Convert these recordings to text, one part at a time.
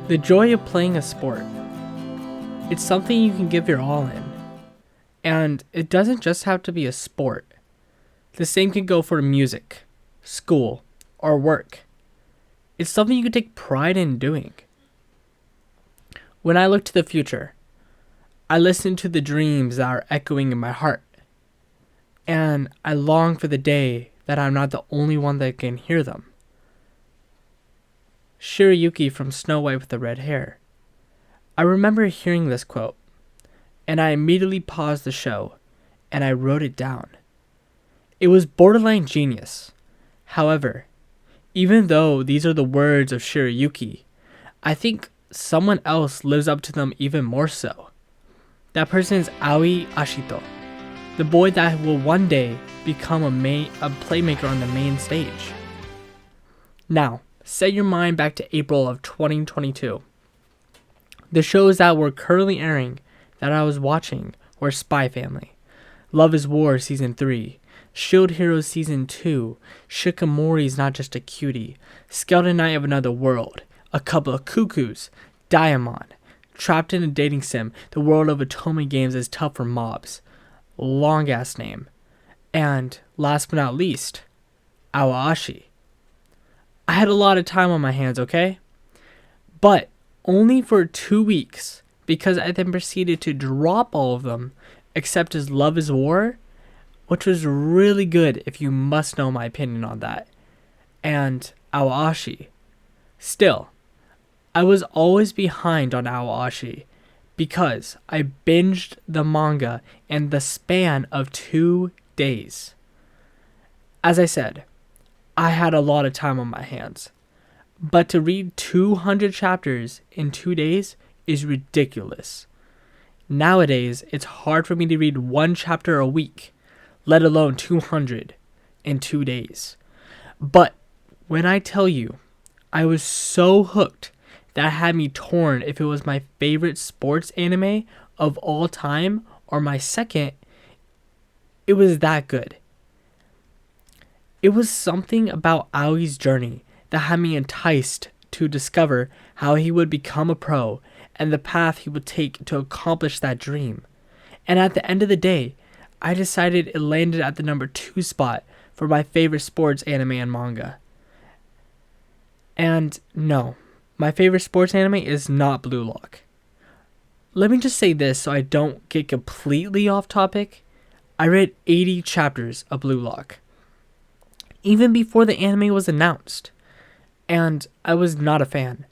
The joy of playing a sport. It's something you can give your all in. And it doesn't just have to be a sport. The same can go for music, school, or work. It's something you can take pride in doing. When I look to the future, I listen to the dreams that are echoing in my heart. And I long for the day that I'm not the only one that can hear them. Shirayuki from Snow White with the Red Hair. I remember hearing this quote, and I immediately paused the show, and I wrote it down. It was borderline genius. However, even though these are the words of Shirayuki, I think someone else lives up to them even more so. That person is Aoi Ashito, the boy that will one day become a playmaker on the main stage. Now, set your mind back to April of 2022. The shows that were currently airing that I was watching were Spy Family, Love is War Season 3, Shield Hero Season 2, Shikamori's Not Just a Cutie, Skeleton Knight of Another World, A Couple of Cuckoos, Diamond, Trapped in a Dating Sim, The World of Otome Games is Tough for Mobs, long ass name, and last but not least, Awashi. I had a lot of time on my hands, okay? But only for 2 weeks, because I then proceeded to drop all of them, except as Love is War, which was really good if you must know my opinion on that, and Awashi. Still, I was always behind on Awashi, because I binged the manga in the span of 2 days. As I said, I had a lot of time on my hands, but to read 200 chapters in 2 days is ridiculous. Nowadays, it's hard for me to read 1 chapter a week, let alone 200 in 2 days. But when I tell you, I was so hooked that had me torn if it was my favorite sports anime of all time or my second. It was that good. It was something about Aoi's journey that had me enticed to discover how he would become a pro and the path he would take to accomplish that dream. And at the end of the day, I decided it landed at the number 2 spot for my favorite sports anime and manga. And no, my favorite sports anime is not Blue Lock. Let me just say this so I don't get completely off topic. I read 80 chapters of Blue Lock, even before the anime was announced, and I was not a fan.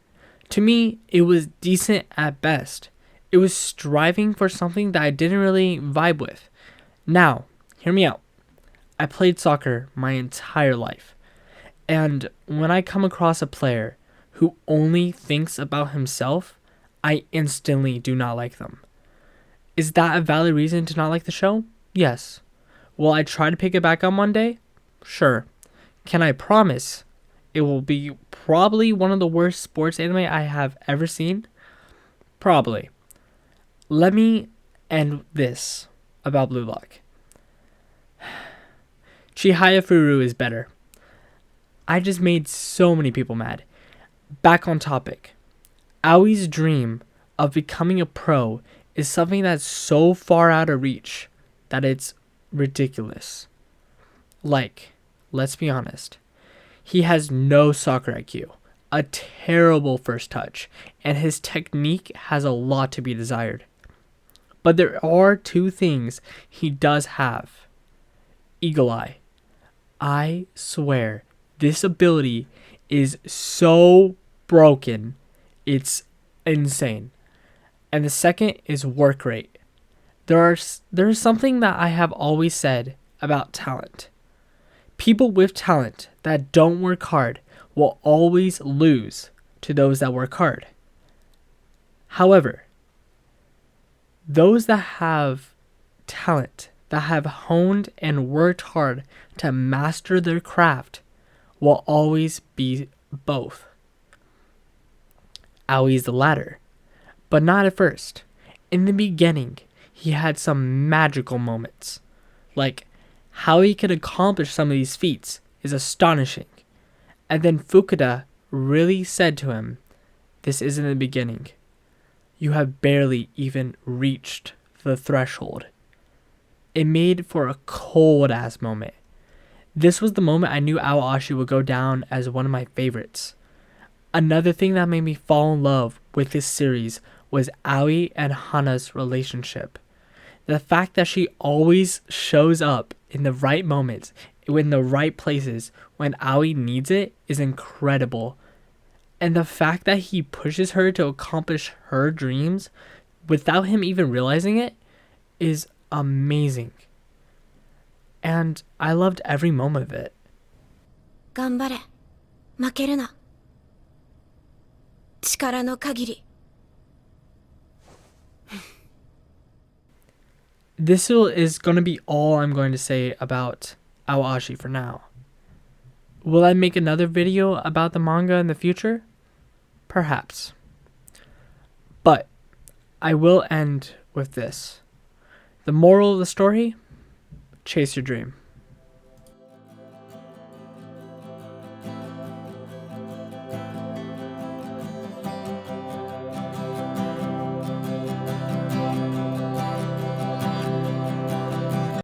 To me, it was decent at best. It was striving for something that I didn't really vibe with. Now, hear me out. I played soccer my entire life, and when I come across a player who only thinks about himself, I instantly do not like them. Is that a valid reason to not like the show? Yes. Will I try to pick it back up one day? Sure. Can I promise it will be probably one of the worst sports anime I have ever seen? Probably. Let me end this about Blue Lock. Chihaya Furu is better. I just made so many people mad. Back on topic. Aoi's dream of becoming a pro is something that's so far out of reach that it's ridiculous. Like, let's be honest. He has no soccer IQ, a terrible first touch, and his technique has a lot to be desired. But there are 2 things he does have. Eagle Eye. I swear, this ability is so broken, it's insane. And the second is work rate. There's something that I have always said about talent. People with talent that don't work hard will always lose to those that work hard. However, those that have talent, that have honed and worked hard to master their craft, will always be both. Aoi's the latter, but not at first. In the beginning, he had some magical moments. Like, how he could accomplish some of these feats is astonishing. And then Fukuda really said to him, this isn't the beginning. You have barely even reached the threshold. It made for a cold ass moment. This was the moment I knew Ashi would go down as one of my favorites. Another thing that made me fall in love with this series was Aoi and Hana's relationship. The fact that she always shows up in the right moments, in the right places, when Aoi needs it is incredible. And the fact that he pushes her to accomplish her dreams without him even realizing it is amazing. And I loved every moment of it. 頑張れ。負けるな。力の限り。This is going to be all I'm going to say about Awashi for now. Will I make another video about the manga in the future? Perhaps. But I will end with this. The moral of the story? Chase your dream.